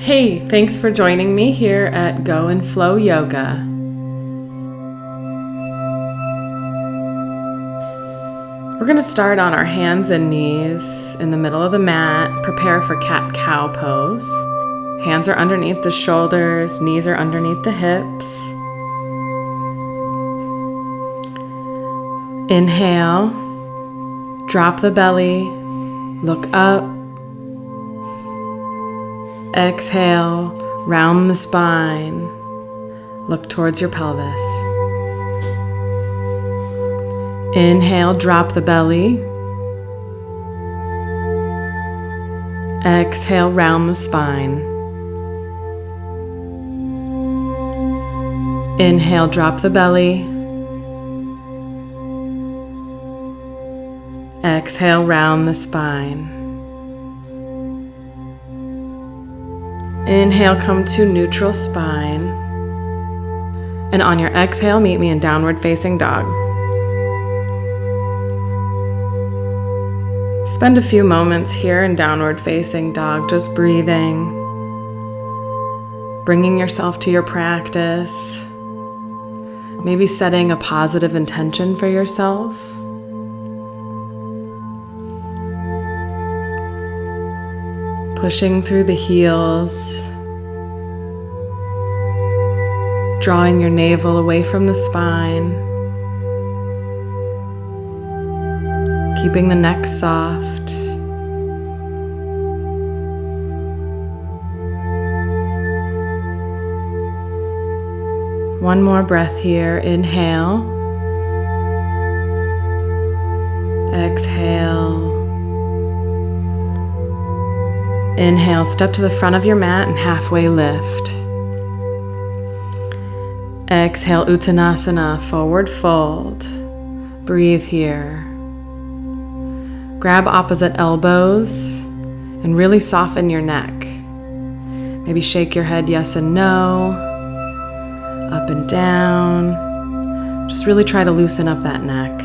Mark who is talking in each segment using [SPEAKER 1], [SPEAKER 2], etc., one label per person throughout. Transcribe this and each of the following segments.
[SPEAKER 1] Hey, thanks for joining me here at Go and Flow Yoga. We're going to start on our hands and knees in the middle of the mat. Prepare for cat-cow pose. Hands are underneath the shoulders, knees are underneath the hips. Inhale, drop the belly, look up. Exhale, round the spine, look towards your pelvis. Inhale, drop the belly. Exhale, round the spine. Inhale, drop the belly. Exhale, round the spine. Inhale, come to neutral spine. And on your exhale, meet me in downward facing dog. Spend a few moments here in downward facing dog, just breathing, bringing yourself to your practice, maybe setting a positive intention for yourself. Pushing through the heels, drawing your navel away from the spine, keeping the neck soft. One more breath here. Inhale, exhale. Inhale, step to the front of your mat and halfway lift. Exhale, Uttanasana, forward fold. Breathe here. Grab opposite elbows and really soften your neck. Maybe shake your head yes and no, up and down. Just really try to loosen up that neck.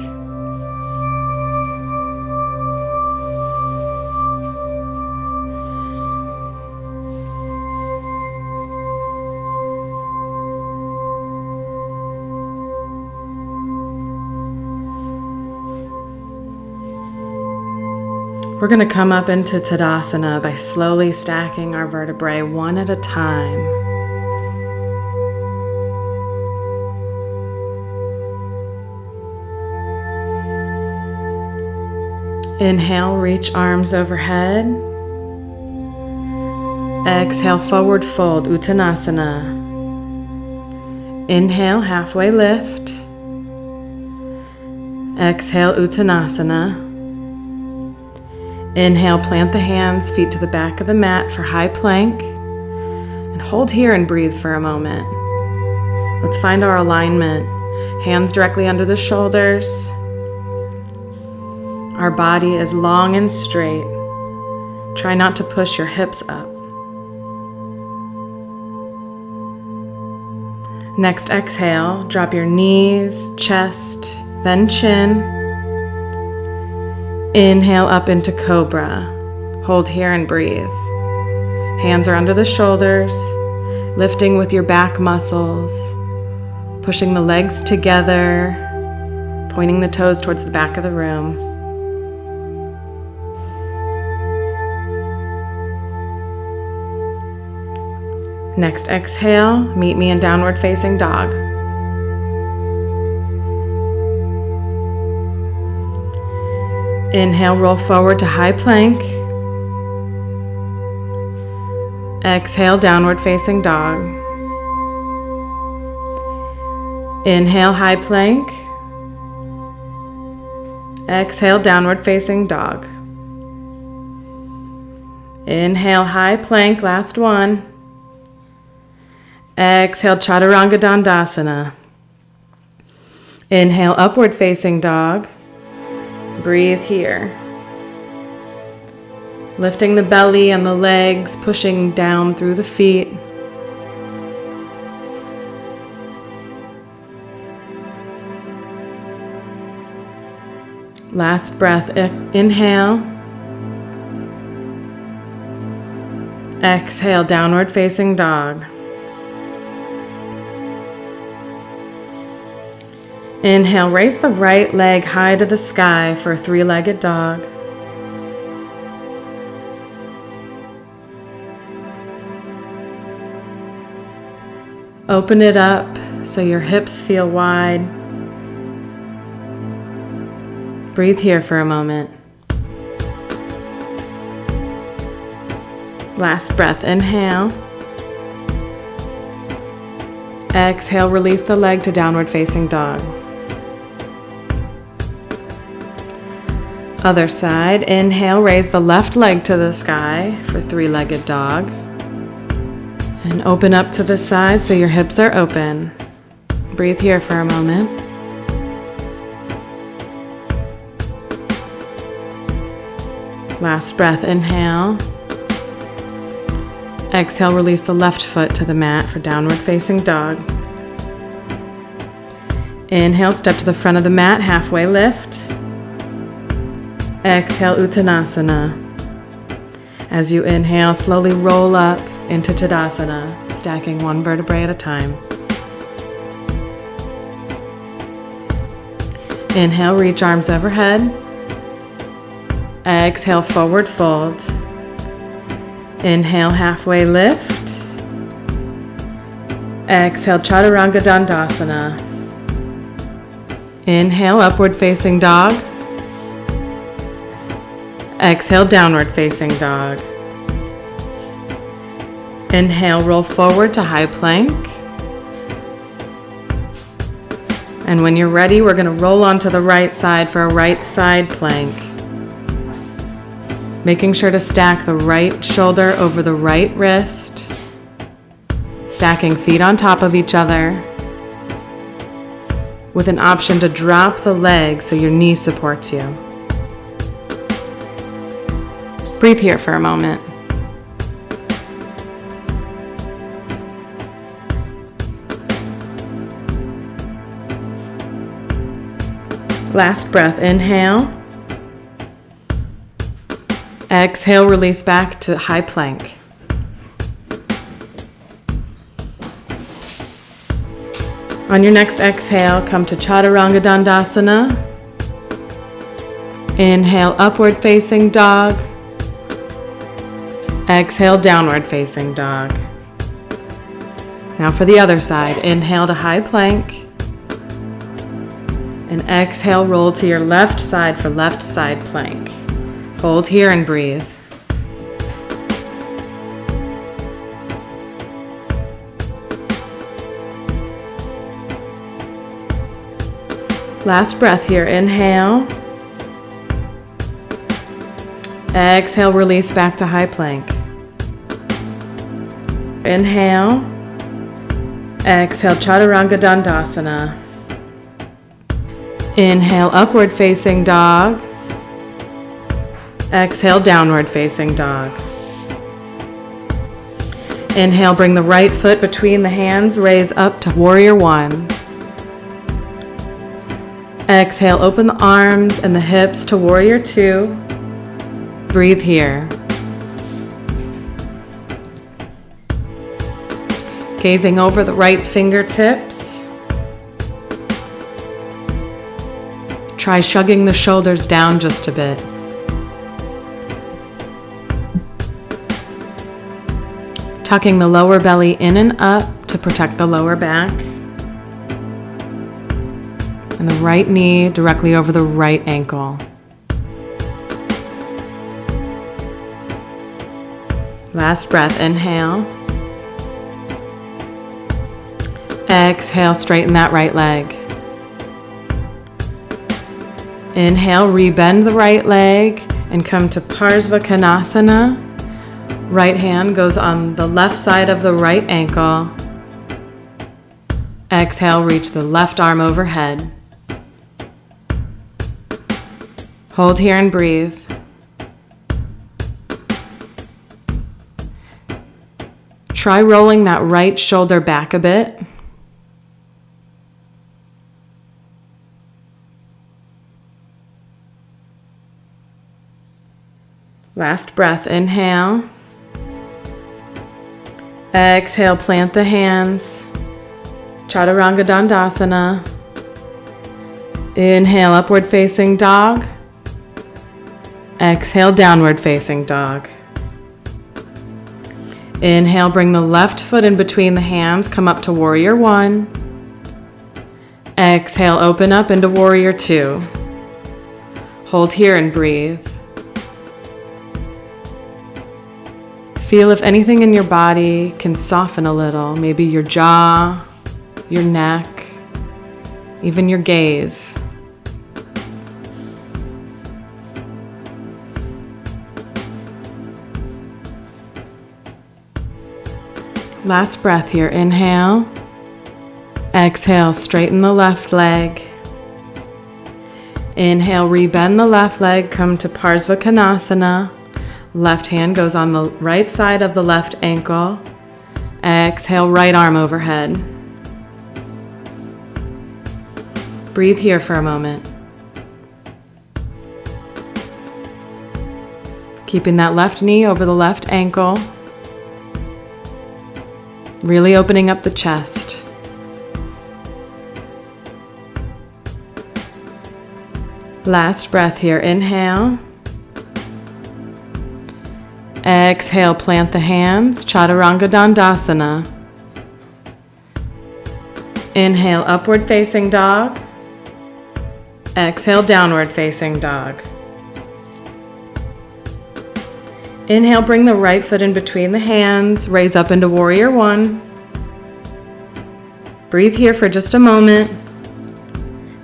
[SPEAKER 1] We're going to come up into Tadasana by slowly stacking our vertebrae one at a time. Inhale, reach arms overhead. Exhale, forward fold, Uttanasana. Inhale, halfway lift. Exhale, Uttanasana. Inhale, plant the hands, feet to the back of the mat for high plank. And hold here and breathe for a moment. Let's find our alignment. Hands directly under the shoulders. Our body is long and straight. Try not to push your hips up. Next, exhale, drop your knees, chest, then chin. Inhale up into Cobra. Hold here and breathe. Hands are under the shoulders, lifting with your back muscles, pushing the legs together, pointing the toes towards the back of the room. Next, exhale, meet me in downward facing dog. Inhale, roll forward to high plank. Exhale, downward facing dog. Inhale, high plank. Exhale, downward facing dog. Inhale, high plank, last one. Exhale, Chaturanga Dandasana. Inhale, upward facing dog. Breathe here. Lifting the belly and the legs, pushing down through the feet. Last breath, inhale. Exhale, downward facing dog. Inhale, raise the right leg high to the sky for a three-legged dog. Open it up so your hips feel wide. Breathe here for a moment. Last breath, inhale. Exhale, release the leg to downward facing dog. Other side, inhale, raise the left leg to the sky for three-legged dog. And open up to the side so your hips are open. Breathe here for a moment. Last breath, inhale. Exhale, release the left foot to the mat for downward facing dog. Inhale, step to the front of the mat, halfway lift. Exhale, Uttanasana. As you inhale, slowly roll up into Tadasana, stacking one vertebrae at a time. Inhale, reach arms overhead. Exhale, forward fold. Inhale, halfway lift. Exhale, Chaturanga Dandasana. Inhale, upward facing dog. Exhale, downward facing dog. Inhale, roll forward to high plank. And when you're ready, we're going to roll onto the right side for a right side plank. Making sure to stack the right shoulder over the right wrist. Stacking feet on top of each other. With an option to drop the leg so your knee supports you. Breathe here for a moment. Last breath, inhale. Exhale, release back to high plank. On your next exhale, come to Chaturanga Dandasana. Inhale, upward facing dog. Exhale, downward facing dog. Now for the other side, inhale to high plank. And exhale, roll to your left side for left side plank. Hold here and breathe. Last breath here, inhale. Exhale, release back to high plank. Inhale. Exhale, Chaturanga Dandasana. Inhale, upward facing dog. Exhale, downward facing dog. Inhale, bring the right foot between the hands, raise up to warrior one. Exhale, open the arms and the hips to warrior two. Breathe here. Gazing over the right fingertips. Try shrugging the shoulders down just a bit. Tucking the lower belly in and up to protect the lower back. And the right knee directly over the right ankle. Last breath, inhale. Exhale, straighten that right leg. Inhale, rebend the right leg and come to Parsvakonasana. Right hand goes on the left side of the right ankle. Exhale, reach the left arm overhead. Hold here and breathe. Try rolling that right shoulder back a bit. Last breath, inhale. Exhale, plant the hands. Chaturanga Dandasana. Inhale, upward facing dog. Exhale, downward facing dog. Inhale, bring the left foot in between the hands. Come up to warrior one. Exhale, open up into warrior two. Hold here and breathe. Feel if anything in your body can soften a little. Maybe your jaw, your neck, even your gaze. Last breath here. Inhale. Exhale, straighten the left leg. Inhale, rebend the left leg, come to Parsvakonasana. Left hand goes on the right side of the left ankle. Exhale, right arm overhead. Breathe here for a moment. Keeping that left knee over the left ankle. Really opening up the chest. Last breath here. Inhale. Exhale, plant the hands. Chaturanga Dandasana. Inhale, upward facing dog. Exhale, downward facing dog. Inhale, bring the right foot in between the hands. Raise up into warrior one. Breathe here for just a moment.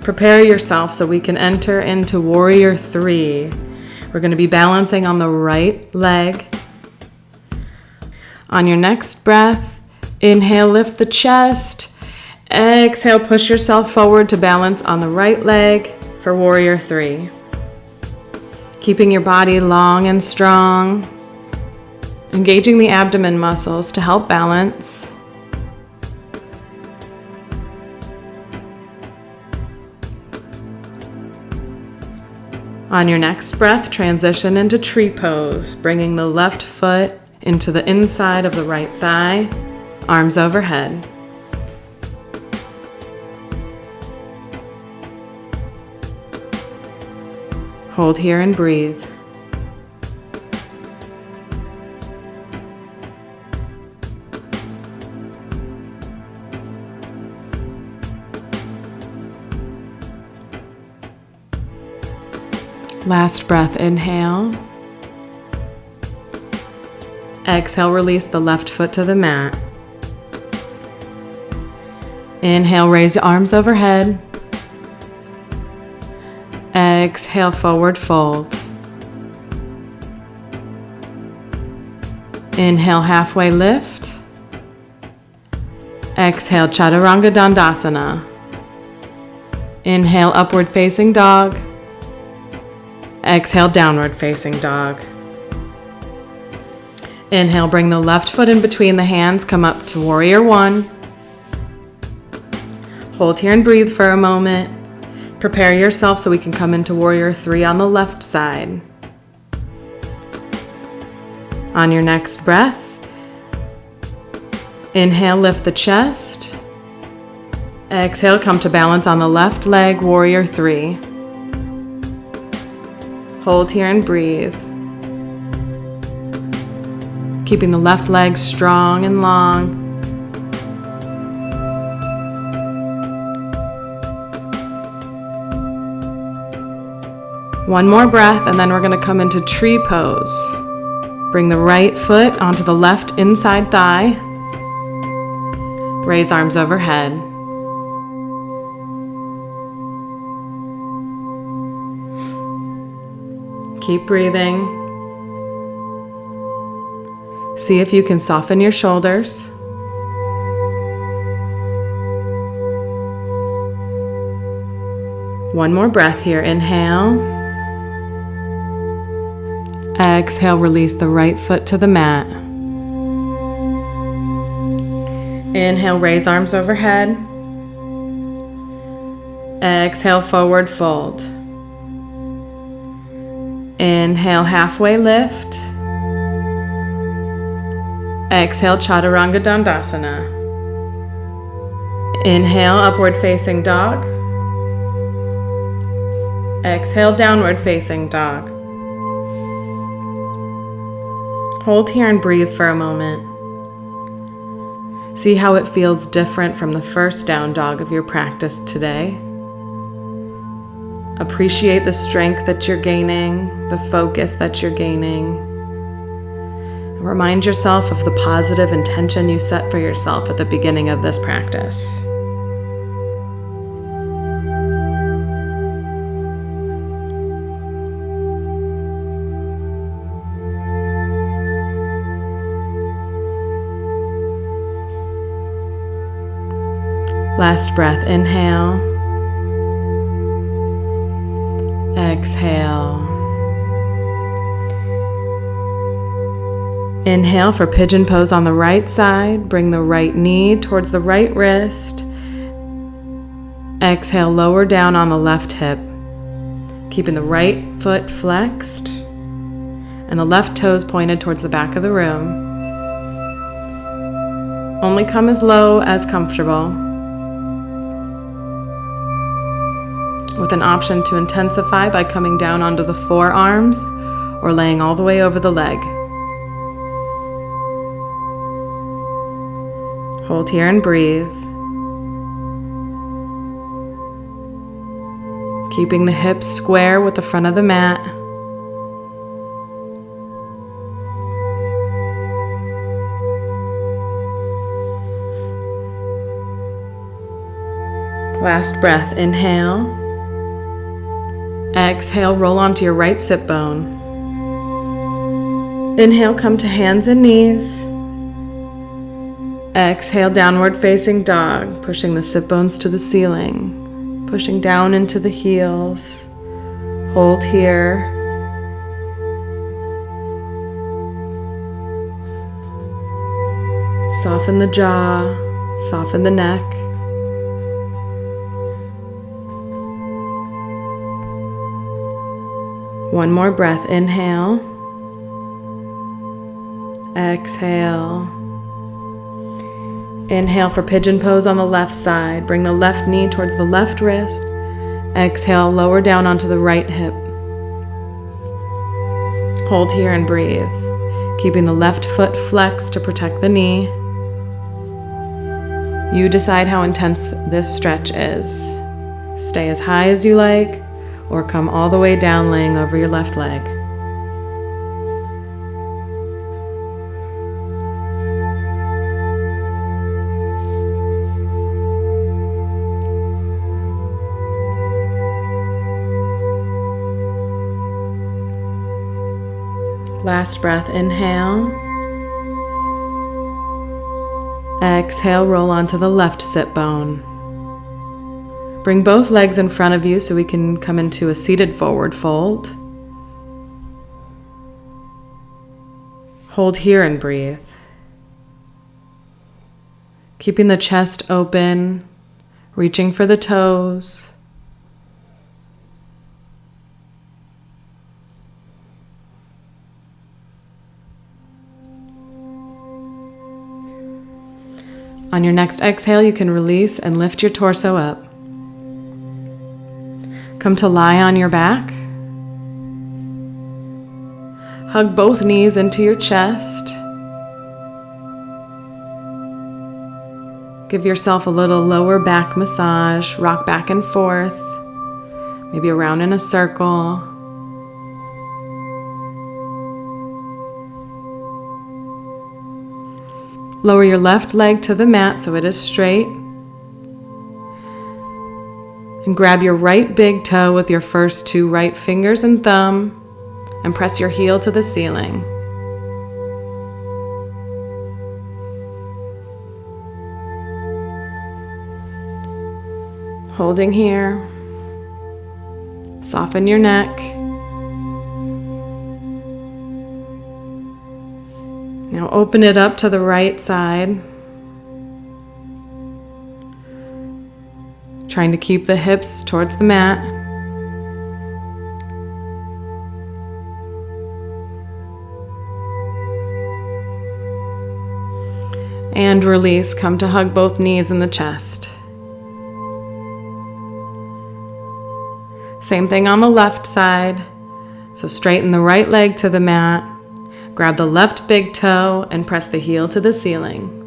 [SPEAKER 1] Prepare yourself so we can enter into warrior three. We're going to be balancing on the right leg. On your next breath, inhale, lift the chest. Exhale, push yourself forward to balance on the right leg for warrior three. Keeping your body long and strong. Engaging the abdomen muscles to help balance. On your next breath, transition into tree pose, bringing the left foot into the inside of the right thigh, arms overhead. Hold here and breathe. Last breath, inhale. Exhale, release the left foot to the mat. Inhale, raise your arms overhead. Exhale, forward fold. Inhale, halfway lift. Exhale, Chaturanga Dandasana. Inhale, upward facing dog. Exhale, downward facing dog. Inhale, bring the left foot in between the hands, come up to warrior one. Hold here and breathe for a moment. Prepare yourself so we can come into warrior three on the left side. On your next breath, inhale, lift the chest. Exhale, come to balance on the left leg, warrior three. Hold here and breathe. Keeping the left leg strong and long. One more breath, and then we're going to come into tree pose. Bring the right foot onto the left inside thigh. Raise arms overhead. Keep breathing. See if you can soften your shoulders. One more breath here. Inhale. Exhale, release the right foot to the mat. Inhale, raise arms overhead. Exhale, forward fold. Inhale, halfway lift. Exhale, Chaturanga Dandasana. Inhale, upward facing dog. Exhale, downward facing dog. Hold here and breathe for a moment. See how it feels different from the first down dog of your practice today. Appreciate the strength that you're gaining, the focus that you're gaining. Remind yourself of the positive intention you set for yourself at the beginning of this practice. Last breath, inhale. Exhale. Inhale for pigeon pose on the right side. Bring the right knee towards the right wrist. Exhale, lower down on the left hip. Keeping the right foot flexed and the left toes pointed towards the back of the room. Only come as low as comfortable, with an option to intensify by coming down onto the forearms or laying all the way over the leg. Hold here and breathe. Keeping the hips square with the front of the mat. Last breath, inhale. Exhale, roll onto your right sit bone. Inhale, come to hands and knees. Exhale, downward facing dog, pushing the sit bones to the ceiling, pushing down into the heels. Hold here. Soften the jaw, soften the neck. One more breath, inhale. Exhale. Inhale for pigeon pose on the left side. Bring the left knee towards the left wrist. Exhale, lower down onto the right hip. Hold here and breathe, keeping the left foot flexed to protect the knee. You decide how intense this stretch is. Stay as high as you like, or come all the way down laying over your left leg. Last breath, inhale. Exhale, roll onto the left sit bone. Bring both legs in front of you so we can come into a seated forward fold. Hold here and breathe. Keeping the chest open, reaching for the toes. On your next exhale, you can release and lift your torso up. Come to lie on your back. Hug both knees into your chest. Give yourself a little lower back massage. Rock back and forth, maybe around in a circle. Lower your left leg to the mat so it is straight. And grab your right big toe with your first two right fingers and thumb and press your heel to the ceiling. Holding here. Soften your neck. Now open it up to the right side. Trying to keep the hips towards the mat. And release. Come to hug both knees in the chest. Same thing on the left side. So straighten the right leg to the mat. Grab the left big toe and press the heel to the ceiling.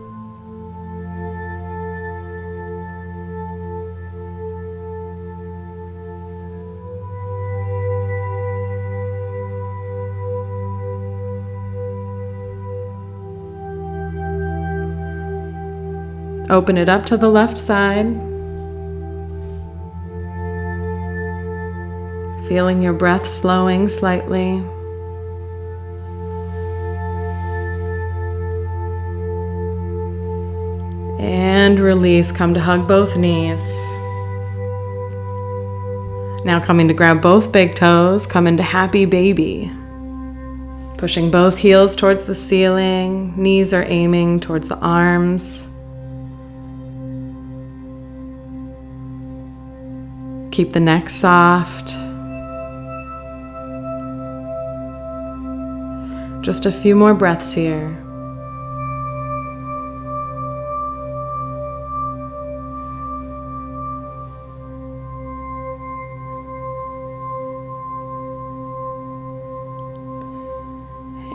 [SPEAKER 1] Open it up to the left side. Feeling your breath slowing slightly. And release. Come to hug both knees. Now coming to grab both big toes, come into happy baby. Pushing both heels towards the ceiling, knees are aiming towards the arms. Keep the neck soft. Just a few more breaths here.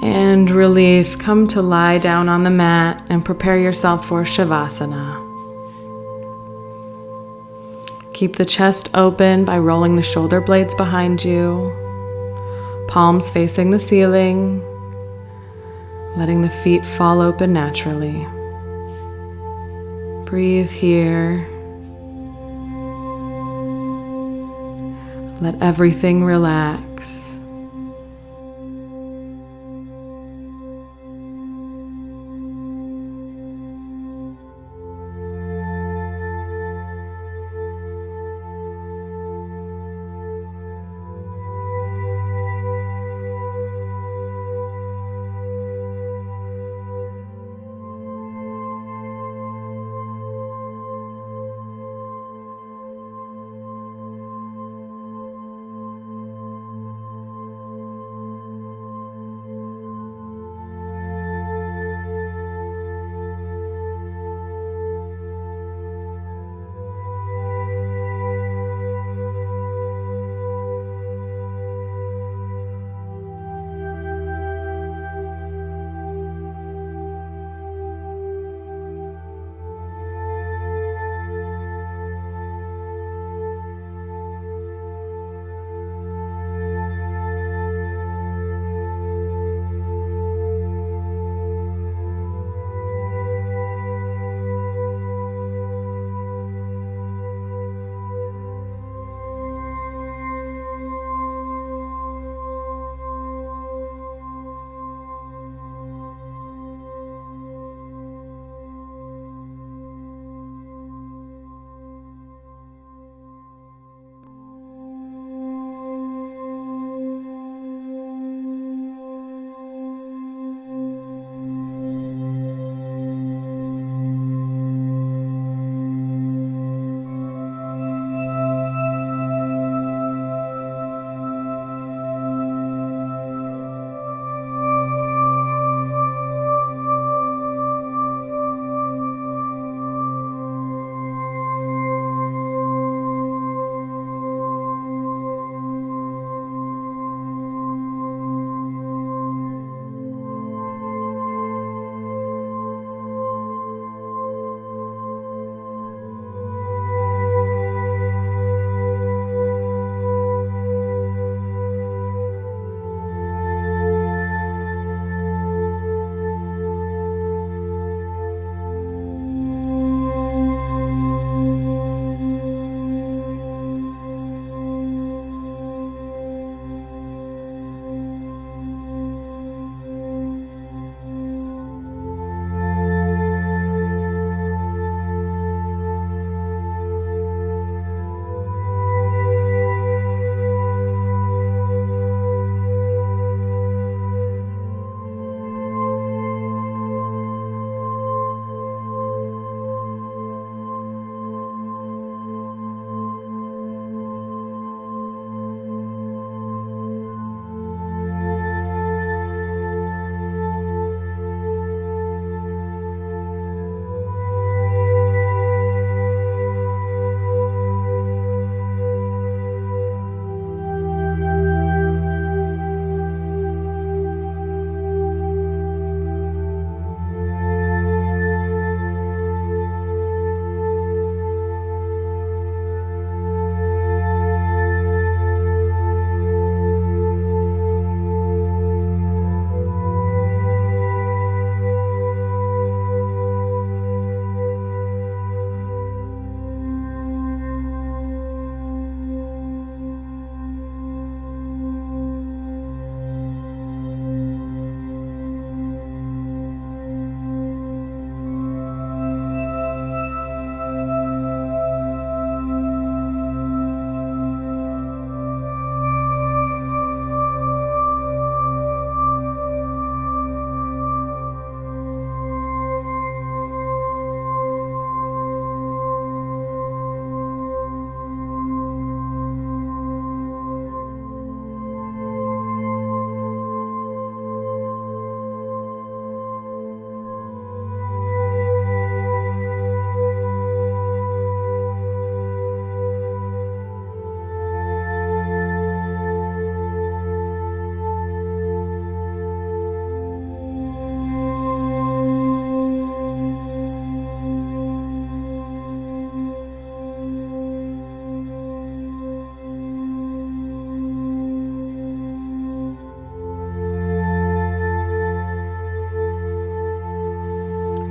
[SPEAKER 1] And release. Come to lie down on the mat and prepare yourself for Shavasana. Keep the chest open by rolling the shoulder blades behind you, palms facing the ceiling, letting the feet fall open naturally. Breathe here. Let everything relax.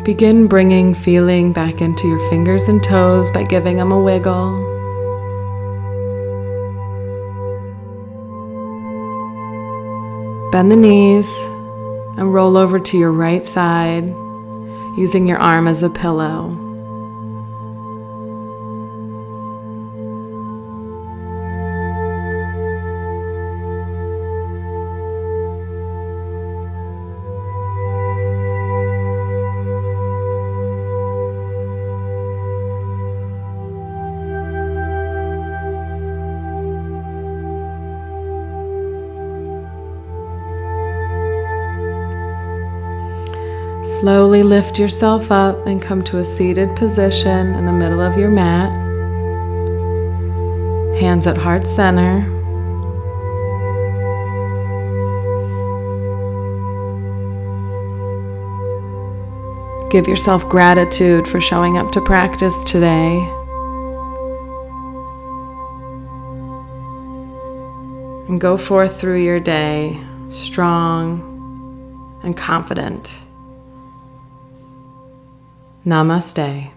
[SPEAKER 1] Begin bringing feeling back into your fingers and toes by giving them a wiggle. Bend the knees and roll over to your right side, using your arm as a pillow. Slowly lift yourself up and come to a seated position in the middle of your mat. Hands at heart center. Give yourself gratitude for showing up to practice today. And go forth through your day strong and confident. Namaste.